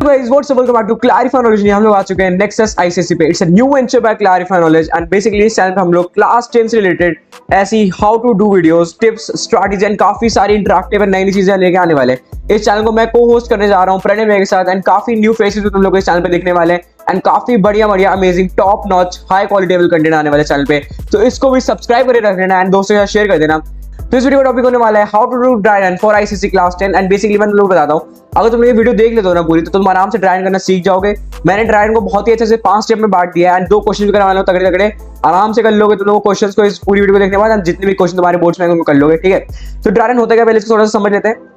Guys, what's up? Welcome back to Clarify Knowledge। हम लोग आ चुके हैं Nexus ICSE पे। It's a new venture by Clarify Knowledge and basically इस channel पे हम लोग क्लास 10 से रिलेटेड ऐसी how to do videos, tips, strategy and काफी सारी इंटरेक्टिव एंड नई चीजें लेके आने वाले हैं। इस चैनल को मैं को होस्ट करने जा रहा हूँ प्रणय के साथ एंड काफी न्यू फेसेस तुम लोग इस चैनल पे देखने वाले हैं एंड काफी बढ़िया बढ़िया amazing top notch high quality content आने वाले चैनल पे। तो इसको भी सब्सक्राइब करके रख देना एंड दोस्तों के साथ शेयर कर देना। तो इस वीडियो का टॉपिक होने वाला है how to do dry run for ICSE class 10 and basically मैं तुम लोगों को बताता हूँ, अगर तुम ये वीडियो देख लेते हो ना पूरी तो तुम आराम से ड्राई रन करना सीख जाओगे। मैंने ड्राई रन को बहुत ही अच्छे से 5 स्टेप में बांट दिया है एंड 2 क्वेश्चन भी करने वाले हो तगड़े तगड़े, आराम से कर लोगे तुम लोग क्वेश्चंस को इस पूरी वीडियो को देखने के बाद जितने भी क्वेश्चन तुम्हारे बोर्ड्स में उनको कर लोगे। ठीक है, तो ड्राई रन होता है पहले इसको थोड़ा सा समझ लेते हैं।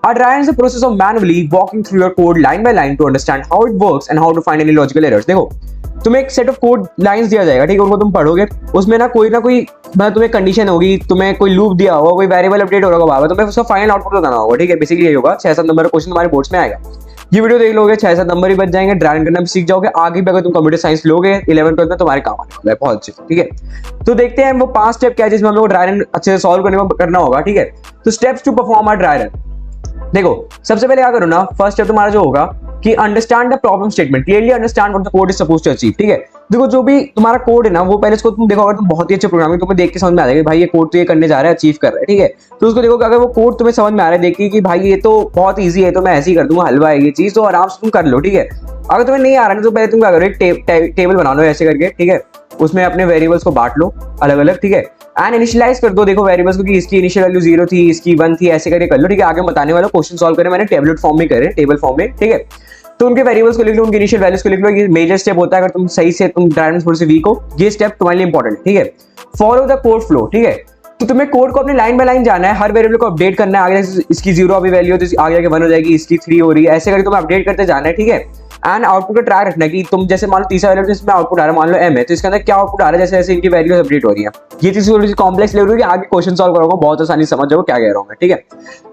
A dry run is a process of manually walking through your code line by line to understand how it works and how to find any logical errors। देखो तुम्हें एक सेट ऑफ कोड लाइंस दिया जाएगा, ठीक है, उनको तुम पढ़ोगे, उसमें ना कोई मतलब तुम्हें कंडीशन होगी, तुम्हें कोई लूप दिया होगा, कोई वेरिएबल अपडेट हो रहा होगा, तुम्हें उसका फाइनल आउटपुट बताना होगा। ठीक है, बेसिकली ये होगा 6-7 नंबर का क्वेश्चन तुम्हारे बोर्ड्स में आएगा। ये वीडियो देख लोगे 6-7 नंबर ही बच जाएंगे, ड्राई रन करना भी सीख जाओगे। आगे भी अगर तुम कंप्यूटर साइंस लोगे 11th में तुम्हारे काम आने वाला है बहुत अच्छे। ठीक है, तो देखते हैं वो 5 स्टेप क्या है जिसमें हम लोग ड्राई रन अच्छे से सॉल्व करना होगा। ठीक है, तो steps to perform a dry run. देखो सबसे पहले क्या करो ना, फर्स्ट स्टेप तुम्हारा जो होगा कि understand the problem statement, clearly understand what the code is supposed to achieve. ठीक है, देखो जो भी तुम्हारा कोड है ना वो पहले इसको तुम देखो, अगर तुम बहुत ही अच्छे प्रोग्रामिंग तुम्हें देख के समझ में आ जाएगा भाई ये कोड तो ये करने जा रहा है, अचीव कर रहा है। ठीक है, तो उसको देखो अगर वो कोड तुम्हें समझ में आ रहा है देखिए कि भाई ये तो बहुत ईजी है, तो मैं ऐसे ही कर दूंगा, हलवा है ये चीज, तो आराम से तुम कर लो। ठीक है, अगर तुम्हें नहीं आ रहा है तो पहले तुम क्या करो, एक टेबल बना लो ऐसे करके। ठीक है, उसमें अपने वेरिएबल्स को बांट लो अलग अलग। ठीक है, एंड इनिशियलाइज कर दो, देखो वेरिएबल्स को कि इसकी इनिशियल वैल्यू 0 थी, इसकी 1 थी, ऐसे करके कर लो। ठीक है, आगे बताने वाला क्वेश्चन सॉल्व करें मैंने टेबलेट फॉर्म में करे, टेबल फॉर्म में। ठीक है, तो उनके वेरिएबल्स को लिख लो, उनकी इनिशियल वैल्यूज को लिख लो। ये मेजर स्टेप होता है, अगर तुम सही से तुम ड्राई रन थोड़ी सी वीक हो, ये स्टेप तुम्हारे लिए इंपॉर्टेंट। ठीक है, फॉलो द कोड फ्लो। ठीक है, तो तुम्हें कोड को अपने लाइन बाय लाइन जाना है, हर वेरिएबल को अपडेट करना है। आगे इसकी 0 अभी वैल्यू तो आगे जाके 1 हो जाएगी, इसकी 3 हो रही है, ऐसे करके तुम्हें अपडेट करते जाना है। ठीक है, एंड आउटपुट का ट्रैक रखना है कि तुम जैसे मान लो तीसरा वैल्यू जिसमें आउटपुट आ रहा है, मान लो m है, तो इसके अंदर क्या आउटपुट आ रहा है, जैसे जैसे इनकी वैल्यूज अपडेट हो रही है। ये चीज थोड़ी सी कॉम्प्लेक्स लेवल की, आगे क्वेश्चन सॉल्व करोगे बहुत आसानी समझ जाओगे क्या कह रहा हूं मैं। ठीक है,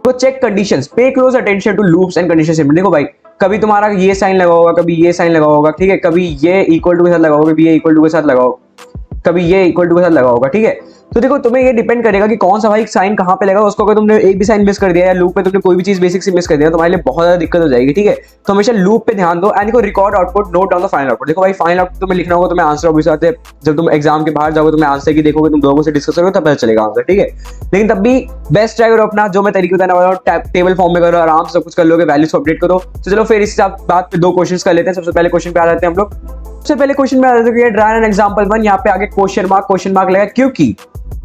तो चेक कंडीशंस, पे close attention to loops and condition statement. देखो भाई कभी तुम्हारा ये साइन लगा होगा, कभी ये साइन लगा होगा। ठीक है, कभी ये इक्वल टू के साथ लगा होगा, कभी ये इक्वल टू के साथ लगा होगा, कभी ये इक्वल टू के साथ लगा होगा। ठीक है, तो देखो तुम्हें ये डिपेंड करेगा कि कौन सा भाई साइन कहां पे लगा, उसको अगर तुमने एक भी साइन मिस कर दिया या लूप पे तुमने कोई भी चीज बेसिक से मिस कर दिया तुम्हारे लिए बहुत ज्यादा दिक्कत हो जाएगी। ठीक है, तो हमेशा लूप पे ध्यान दो एंड देखो record output, note down the final output. देखो भाई फाइनल आउटपुट तुम्हें लिखना होगा, तुम्हें आंसर ऑब्वियस आते जब तुम एग्जाम के बाहर जाओगे तुम्हें आंसर की देखोगे, तुम लोगों से डिस्कस करोगे तब पता चलेगा आंसर। ठीक है, लेकिन तब भी बेस्ट ट्राई करो अपना, जो मैं तरीके बताने वाला हूं टेबल फॉर्म में करो, आराम से सब कुछ कर लोगे, वैल्यूज को अपडेट करो। तो चलो फिर इस बात पे 2 क्वेश्चन कर लेते हैं। सबसे पहले क्वेश्चन पे आ जाते हैं हम लोग। सबसे पहले क्वेश्चन में आ जाते हैं ड्राई रन एग्जांपल 1, यहाँ पे आगे क्वेश्चन मार्क लगा, क्योंकि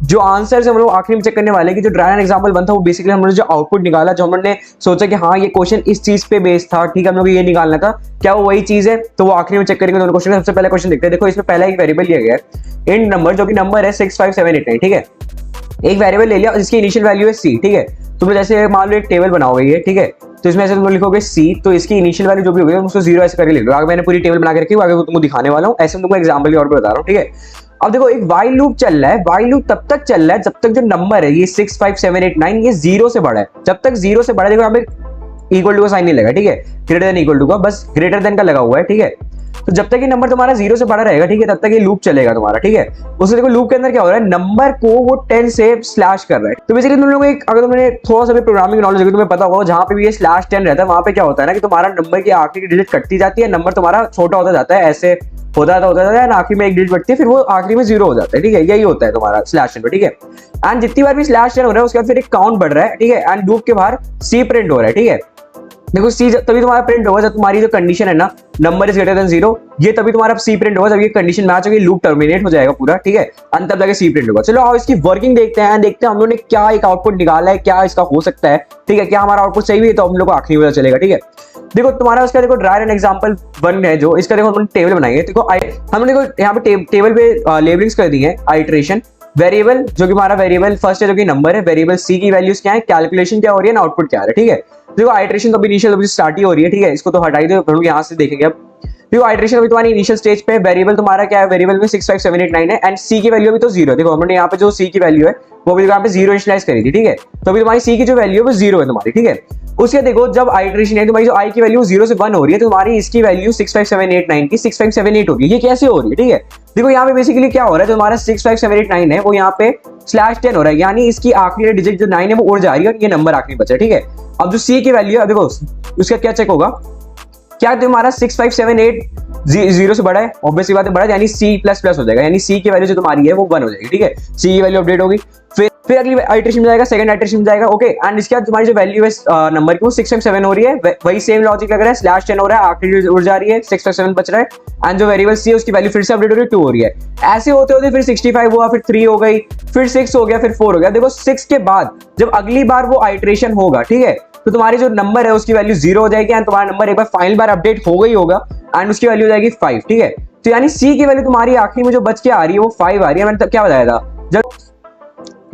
जो आंसर हम लोग आखिरी में चेक करने वाले कि जो ड्राई रन एग्जांपल 1 था वो बेसिकली हमने जो आउटपुट निकाला, जो हमने सोचा कि हाँ ये क्वेश्चन इस चीज पे बेस्ड था। ठीक है, हम लोग ये निकालना था, क्या वो वही चीज है, तो वो आखिरी में चेक करेंगे दोनों क्वेश्चन। सबसे पहले क्वेश्चन देखते हैं। देखो इसमें पहला एक वेरिएबल लिया गया है इंट नंबर, जो कि नंबर है 65789। ठीक है, एक वेरिएबल ले लिया जिसकी इनिशियल वैल्यू है सी। ठीक है, तुम जैसे मान लो एक टेबल बनाओगे ये, ठीक है, तो इसमें ऐसे तुम लिखोगे सी, तो इसकी इनिशियल वैल्यू जो भी होगी उसको 0 ऐसे करके लिख लो। आगे मैंने पूरी टेबल बना के रखी है, आगे तुमको दिखाने वाला हूँ, ऐसे तुमको एग्जांपल के तौर पे बता रहा हूँ। ठीक है, अब देखो एक वाइल लूप चल रहा है, वाइल लूप तब तक चल रहा है जब तक जो नंबर है ये 65789 ये 0 से बड़ा है। जब तक 0 से बड़ा, देखो यहाँ पे इक्वल टू का साइन नहीं लगा। ठीक है, ग्रेटर देन इक्वल टू का, बस ग्रेटर देन का लगा हुआ है। ठीक है, तो जब तक ये नंबर तुम्हारा 0 से बड़ा रहेगा, ठीक है, तब तक ये लूप चलेगा तुम्हारा। ठीक है, उससे देखो लूप के अंदर क्या हो रहा है, नंबर को वो 10 से स्लैश कर रहा है। तो बेसिकली तुम लोगों को अगर तुमने थोड़ा सा भी प्रोग्रामिंग नॉलेज होगी तुम्हें पता होगा, जहां पे भी ये /10 रहता है वहां पे क्या होता है ना कि तुम्हारा नंबर की आखिरी की डिजिट कटती जाती है, नंबर तुम्हारा छोटा होता जाता है, ऐसे होता है, आखिरी में एक डिजिट बढ़ती है, फिर वो आखिरी में 0 हो जाता है। ठीक है, यही होता है तुम्हारा /10 पे। ठीक है, एंड जितनी बार भी /10 हो रहा है उसके बाद फिर एक काउंट बढ़ रहा है। ठीक है, एंड लूप के बाहर सी प्रिंट हो रहा है। ठीक है, देखो सी तभी तुम्हारा प्रिंट होगा जब तुम्हारी जो कंडीशन है ना नंबर इज ग्रेटर देन 0, ये तभी तुम्हारा सी प्रिंट होगा जब ये कंडीशन मैच होगी, लूप टर्मिनेट हो जाएगा पूरा। ठीक है, अंत तब जाके सी प्रिंट होगा। चलो आओ इसकी वर्किंग देखते हैं, देखते हैं हम लोगों ने क्या एक आउटपुट निकाला है, क्या इसका हो सकता है। ठीक है, क्या हमारा आउटपुट सही भी है तो हम लोग को आखिरी में पता चलेगा। ठीक है, देखो तुम्हारा उसका देखो ड्राई रन एग्जांपल 1 है जो इसका देखो हमने टेबल बनाएंगे। देखो हमने देखो यहाँ पे टेबल पे लेबलिंग्स कर दी है, आइटरेशन, वेरिएबल जो कि हमारा वेरिएबल फर्स्ट है जो कि नंबर है, वेरिएबल सी की वैल्यूज क्या है, कैलकुलेशन क्या हो रही है, आउटपुट क्या आ रहा है। ठीक है, देखो आइटरेशन तो इनिशियल अभी स्टार्ट ही हो रही है। ठीक है, इसको तो हटा ही दो, हम लोग यहाँ से देखेंगे। अब देखो आइटरेशन अभी तुम्हारी इनिशियल स्टेज पे, वेरिएबल तुम्हारा क्या है, वेरिएबल में 65789 है एंड सी की वैल्यू अभी तो 0 है। देखो हमने यहाँ पे जो सी की वैल्यू है वो भी यहाँ पे 0 इनिशियलाइज करी थी। ठीक है, तो अभी तुम्हारी सी की जो वैल्यू है वो 0 है तुम्हारी। ठीक है, उसके देखो जब आइटरेशन है तुम्हारी जो आई की वैल्यू 0 से 1 हो रही है तो तुम्हारी इसकी वैल्यू 65789 की 6578 होगी। ये कैसे हो रही है? ठीक है, देखो यहाँ पे बेसिकली क्या हो रहा है, जो हमारा 65789 है वो यहाँ पे /10 हो रहा है, यानी इसकी आखिरी डिजिट जो 9 है वो उड़ जा रही है और ये नंबर आखिरी बचा है। ठीक है, अब जो सी की वैल्यू है देखो उसका क्या चेक होगा, क्या तुम्हारा 6578 जीरो से बड़ा है? ऑब्वियसली बात है बड़ा है, यानी C प्लस प्लस हो जाएगा, यानी C की वैल्यू जो तुम्हारी है वो 1 हो जाएगी, ठीक है। C की वैल्यू अपडेट होगी, फिर अगली आइटरेशन में जाएगा, सेकंड आइटरेशन में जाएगा, ओके। एंड इसके बाद तुम्हारी जो वैल्यू है नंबर की वो 657 हो रही है, वही सेम लॉजिक लग रहा है, /10 हो रहा है, आखिरी उड़ जा रही है, 657 बच रहा है। एंड जो वेरिएबल C है उसकी वैल्यू फिर से अपडेट हो रही है, 2 हो रही है। ऐसे होते होते फिर 65 हुआ, फिर 3 हो गई, फिर 6 हो गया, फिर 4 हो गया। देखो 6 के बाद जब अगली बार वो आइटरेशन होगा, ठीक है, तो तुम्हारी जो नंबर है उसकी वैल्यू 0 हो जाएगी, एंड तुम्हारा नंबर एक बार फाइनल बार अपडेट हो गई होगा, एंड उसकी वैल्यू हो जाएगी 5, ठीक है। तो यानी C की वैल्यू तुम्हारी आखिरी में जो बच के आ रही है वो 5 आ रही है। मैंने क्या बताया था, जब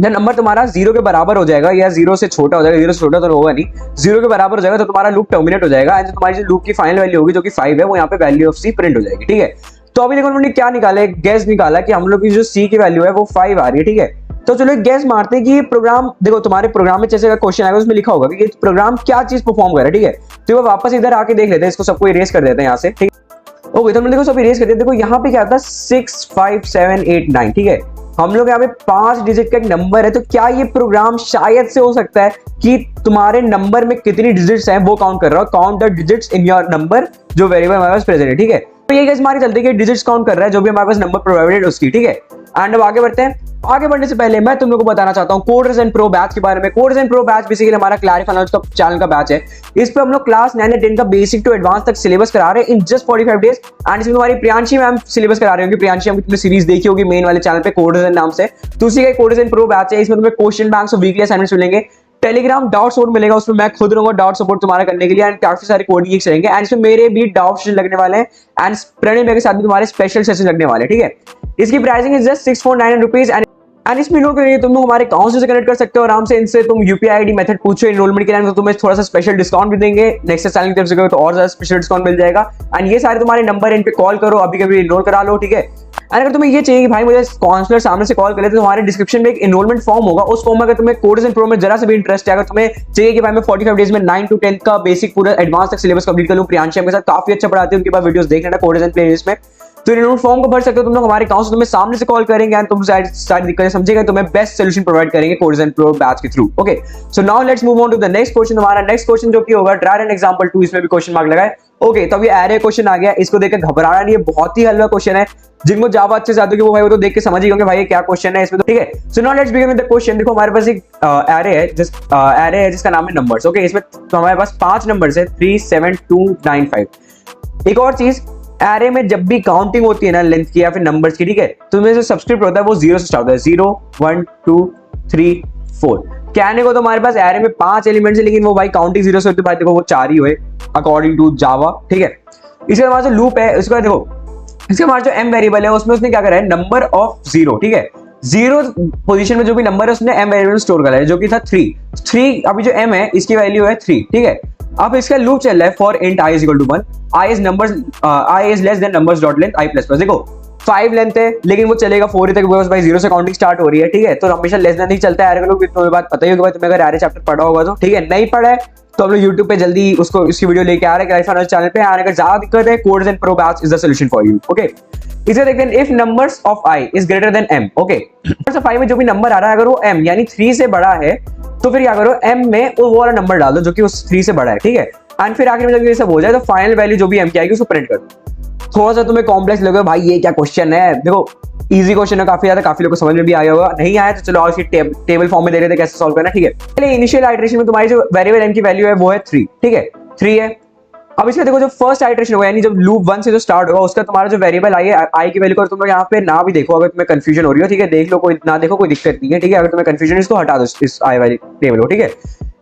नंबर तुम्हारा 0 के बराबर हो जाएगा या 0 से छोटा हो जाएगा, 0 से छोटा तो होगा नहीं, 0 के बराबर हो जाएगा तो तुम्हारा लूप टर्मिनेट हो जाएगा, एंड तुम्हारी जो लूप की फाइनल वैल्यू होगी जो कि 5 है वो यहाँ पे वैल्यू ऑफ C प्रिंट हो जाएगी, ठीक है। तो अभी देखो हमने क्या निकाला, गैस निकाला कि हम लोग की जो C की वैल्यू है वो 5 आ रही है, ठीक है। तो चलो गैस मारते हैं कि ये प्रोग्राम, देखो तुम्हारे प्रोग्राम में जैसे क्वेश्चन आएगा उसमें लिखा होगा कि ये प्रोग्राम क्या चीज परफॉर्म कर रहा है, ठीक है। तो वापस इधर आके देख लेते हैं, इसको सबको इरेज कर देते हैं यहाँ से, ठीक है। ओके, तो हम देखो सब इरेज कर देते हैं। देखो यहाँ पे क्या था 6 5 7 8 9, ठीक है। हम लोग यहाँ पे 5 डिजिट का एक नंबर है, तो क्या ये प्रोग्राम शायद से हो सकता है कि तुम्हारे नंबर में कितनी डिजिट्स हैं वो काउंट कर रहा हो, count the digits in your number जो वेरिएबल हमारे पास प्रेजेंट है, ठीक है। तो ये हमारी चलती है कि डिजिट्स काउंट कर रहा है जो भी हमारे पास नंबर प्रोवाइडेड उसकी, ठीक है। एंड अब आगे बढ़ते हैं। आगे बढ़ने से पहले मैं तुम लोगों को बताना चाहता हूँ कोडर्स एंड प्रो बैच के बारे में। Coders and pro batch basically हमारा क्लैरिफाई नॉलेज का चैनल का बैच है। इस पे हम लोग क्लास 9 और 10 का बेसिक टू एडवांस तक सिलेबस करा रहे हैं इन जस्ट 45 डेज। एंड इसमें हमारी प्रियांशी मैम सिलेबस करा रही होंगी। प्रियांशी मैम की तुमने सीरीज देखी होगी मेन वाले चैनल पे कोडर्स एंड नाम से, तो उसी का कोडर्स एंड प्रो बैच है। इसमें तुम्हें क्वेश्चन बैंक्स और वीकली असाइनमेंट्स मिलेंगे। टेलीग्राम डाउट सपोर्ट मिलेगा, उसमें मैं खुद रहूंगा डाउट सपोर्ट तुम्हारा करने के लिए, एंड काफी सारे कोडिंग रहेंगे। एंड इसमें मेरे भी डाउट सेशन लगने वाले हैं, एंड प्रणय के साथ भी तुम्हारे स्पेशल सेशन लगने वाले, ठीक है। इसकी pricing is just 649 rupees. And इसमें इनरोल करने के लिए तुम लोग हमारे अकाउंट से कनेक्ट कर सकते हो आराम से। इनसे तुम यूपीआई आईडी मेथड पूछो इनरोलमेंट के लिए, तो तुम्हें थोड़ा सा स्पेशल डिस्काउंट भी देंगे। नेक्स्ट चैनल की तरफ से तो और ज्यादा स्पेशल डिस्काउंट मिल जाएगा। एंड ये सारे तुम्हारे नंबर इन पे कॉल करो, अभी कभी इनरोल करा लो, ठीक है। एंड अगर तुम्हें ये चाहिए कि भाई मुझे काउंसलर सामने से कॉल करे, तो तुम्हारे डिस्क्रिप्शन में एक एनरोलमेंट फॉर्म होगा। उस फॉर्म में अगर तुम्हें कोड्स एंड प्रो में जरा से भी इंटरेस्ट है, अगर तुम्हें चाहिए कि भाई मैं 45 डेज में 9 to 10 का बेसिक पूरा एडवांस तक सिलेबस कंप्लीट कर लूं, प्रियांशी के साथ काफी अच्छा पढ़ाते हैं, उनके पास वीडियोस देख लेना कोड्स एंड प्लेलिस्ट में, तो एनरोलमेंट फॉर्म को भर सकते हो तुम लोग हमारे अकाउंट से। तुम्हें सामने से कॉल करेंगे एंड तुम सारी दिक्कतें समझेंगे, तुम्हें बेस्ट सोल्यूशन प्रोवाइड करेंगे कोड्स एंड प्रो बैच के थ्रू। Okay, so now let's move on to the next question. हमारा नेक्स्ट क्वेश्चन जो कि होगा ट्राई एंड एग्जांपल 2, इसमें भी क्वेश्चन मार्क लगा है। ओके, तो अभी एरे क्वेश्चन आ गया, इसको देखकर घबराना नहीं है, बहुत ही हल्का क्वेश्चन है। जिनको जावा अच्छे से आते हो वो भाई वो तो देख के समझ ही होंगे भाई ये क्या क्वेश्चन है इसमें, तो ठीक है। सो now let's begin with the question. देखो हमारे पास एक एरे है जिसका नाम है नंबर्स। ओके, इसमें तो हमारे पास 5 नंबर्स है 3 7 2 9 5। एक और चीज, एरे में जब भी काउंटिंग होती है ना लेंथ की या फिर नंबर्स की, ठीक है, तो उसमें जो सबस्क्रिप्ट होता है वो 0 से स्टार्ट होता है। 0 1 2 3 4। कहने को तो हमारे पास एरे में 5 एलिमेंट्स है, लेकिन वो भाई काउंटिंग 0 से होती है भाई, देखो वो 4 ही हुए अकॉर्डिंग टू जावा, ठीक है। इसके हमारा जो लूप है उसका देखो, इसके हमारा जो m वेरिएबल है उसमें उसने क्या करा है, नंबर ऑफ 0, ठीक है। 0 पोजीशन में जो भी नंबर है उसने m वेरिएबल स्टोर करा है जो कि था 3। अभी जो m है इसकी वैल्यू है 3, ठीक है। अब इसका लूप चल रहा है for int i is equal to 1, i is less than numbers dot length i plus plus. देखो 5 लेंथ है लेकिन वो चलेगा 4 तक, बिकॉज़ भाई 0 से काउंटिंग स्टार्ट हो रही है, ठीक है। तो हमेशा लेस देन ही चलता है। लोग तुम्हें बात पता ही होगा, तुम्हें अगर एरे चैप्टर पढ़ा होगा तो, ठीक है। नहीं पढ़ा है तो हम लोग YouTube पे जल्दी उसकी वीडियो लेके आ रहे हैं क्लैरिफाई नॉलेज चैनल पे। आने अगर ज्यादा दिक्कत है, codes and pro batch is the solution for you. Okay, इसे देखते हैं। If numbers of i is greater than m, okay, numbers of i में जो भी नंबर आ रहा है अगर वो m यानी 3 से बड़ा है, तो फिर क्या करो, m में वो वाला नंबर डाल दो जो कि उस 3 से बड़ा है, ठीक है। एंड फिर आखिर में जब ये सब हो जाए तो फाइनल वैल्यू जो भी m की आएगी उसको प्रिंट कर दो। थोड़ा सा तुम्हें कॉम्प्लेक्स लगेगा भाई ये क्या क्वेश्चन है, देखो इजी क्वेश्चन है काफी ज्यादा, काफी लोग को समझ में भी आया होगा। नहीं आया तो चलो और इसकी टेबल फॉर्म में दे देते कैसे सॉल्व करना, ठीक है। पहले इनिशियल आइटरेशन में तुम्हारी जो वेरिएबल m की वैल्यू है वो है 3, ठीक है, 3 है। अब इसमें देखो जो फर्स्ट आइटरेशन होगा यानी जब लूप 1 से जो स्टार्ट होगा उसका तुम्हारा जो वेरिएबल i की वैल्यू को तुम लोग यहाँ पे ना भी देखो, अगर तुम्हें कंफ्यूजन हो रही हो, ठीक है, देख लो, कोई ना देखो कोई दिक्कत नहीं है, ठीक है। अगर तुम्हें कंफ्यूजन इसको हटा दो इस i वाली टेबल को, ठीक है।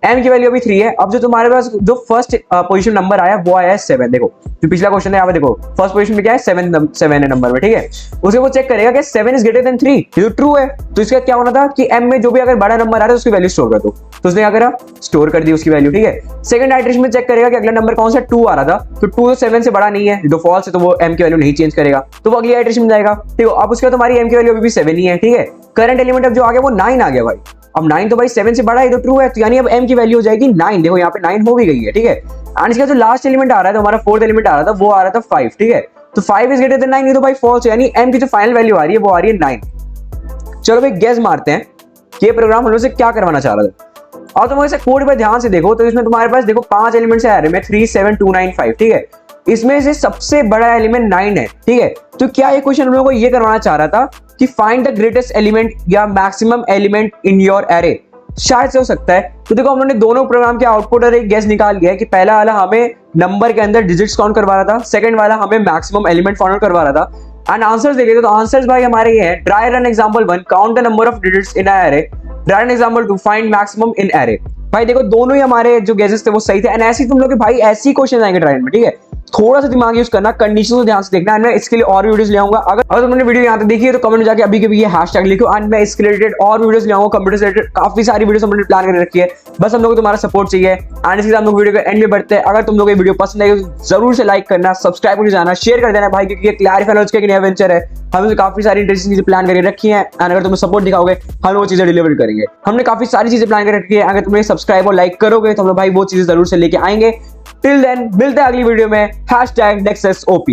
m की वैल्यू अभी 3 है। अब जो तुम्हारे पास जो फर्स्ट पोजीशन नंबर आया वो आया है 7। देखो जो पिछला क्वेश्चन है यहाँ पे देखो फर्स्ट पोजीशन में क्या है 7 है नंबर में, ठीक है। उसे वो चेक करेगा कि 7 इज ग्रेटर देन 3, ये तो ट्रू है। तो इसका क्या होना था कि m में जो भी अगर बड़ा नंबर आ रहा है उसकी वैल्यू स्टोर कर दो, तो उसने क्या करा, स्टोर कर दी उसकी वैल्यू, ठीक है। सेकंड आइटरेशन में चेक करेगा कि अगला नंबर कौन सा 2 आ रहा था, तो 2 तो 7 से बड़ा नहीं है, तो फॉल्स है, तो वो m की वैल्यू नहीं चेंज करेगा, तो वो अगली आइटरेशन में जाएगा, ठीक है। अब उसके बाद तुम्हारी m की वैल्यू अभी भी 7 ही है, ठीक है। करंट एलिमेंट अब जो आ गया वो 9 आ गया भाई। अब 9 तो भाई 7 से बड़ा है, तो ट्रू है, तो यानी अब m की वैल्यू हो जाएगी 9। देखो यहाँ पे 9 हो भी गई है, ठीक है। एंड इसका जो लास्ट एलिमेंट आ रहा है, तो हमारा फोर्थ एलिमेंट आ रहा था वो आ रहा था 5, ठीक है। तो 5 इज ग्रेटर देन 9, ये तो भाई फॉल्स है, यानी m की जो फाइनल वैल्यू आ रही है वो आ रही है 9। चलो भाई गेस मारते हैं कि ये प्रोग्राम हम लोग से क्या करवाना चाह रहा था। और तुम इसे कोड पे ध्यान से देखो तो इसमें तुम्हारे पास देखो 5 एलिमेंट्स है एरे में 3 7 2 9 5, ठीक है। इसमें से सबसे बड़ा एलिमेंट 9 है, ठीक है। तो क्या ये क्वेश्चन हम लोगों को ये करवाना चाह रहा था कि फाइंड द ग्रेटेस्ट एलिमेंट या maximum element in your array, शायद से हो सकता है। तो देखो हम लोगों ने दोनों प्रोग्राम के आउटपुट और एक गेस निकाल लिया है कि पहला वाला हमें नंबर के अंदर डिजिट्स काउंट करवा रहा था, सेकंड वाला हमें मैक्सिमम एलिमेंट फाउंड करवा रहा था। एंड आंसर्स देख लेते तो आंसर्स भाई हमारे ये है, try run example 1 count the number of digits in array, try run example 2 find maximum in array. भाई देखो दोनों ही हमारे जो गेसेस थे वो सही थे। एंड ऐसे ही तुम लोग के भाई ऐसे ही क्वेश्चन आएंगे ट्राई में, ठीक है। थोड़ा सा दिमाग यूज करना, कंडीशन को ध्यान से देखना। एंड मैं इसके लिए और वीडियोस ले आऊंगा। अगर तुमने वीडियो यहाँ तक देखी है तो कमेंट में जाके अभी के भी ये हैशटैग लिखो। एंड मैं इसके रिलेटेड और वीडियोस ले आऊंगा, कंप्यूटर से रिलेटेड काफी सारी वीडियोस हमने प्लान कर रखी है। बस हम लोग को तुम्हारा सपोर्ट चाहिए। एंड इसके साथ हम लोग वीडियो के एंड में बढ़ते हैं। अगर तुम लोग ये वीडियो पसंद आई तो जरूर से लाइक करना, सब्सक्राइब करके जाना, शेयर कर देना भाई, क्योंकि ये क्लैरिफाई नॉलेज का एक नया वेंचर है। हमने काफी सारी इंटरेस्टिंग चीजें प्लान करके रखी है। एंड अगर तुम्हें सपोर्ट दिखाओगे हम वो चीजें डिलीवर करेंगे। हमने काफी सारी चीजें प्लान कर रखी है। अगर तुम सब्सक्राइब और लाइक करोगे तो हम लोग भाई वो चीजें जरूर से लेके आएंगे। टिल देन मिलते हैं अगली वीडियो में। #NexusOP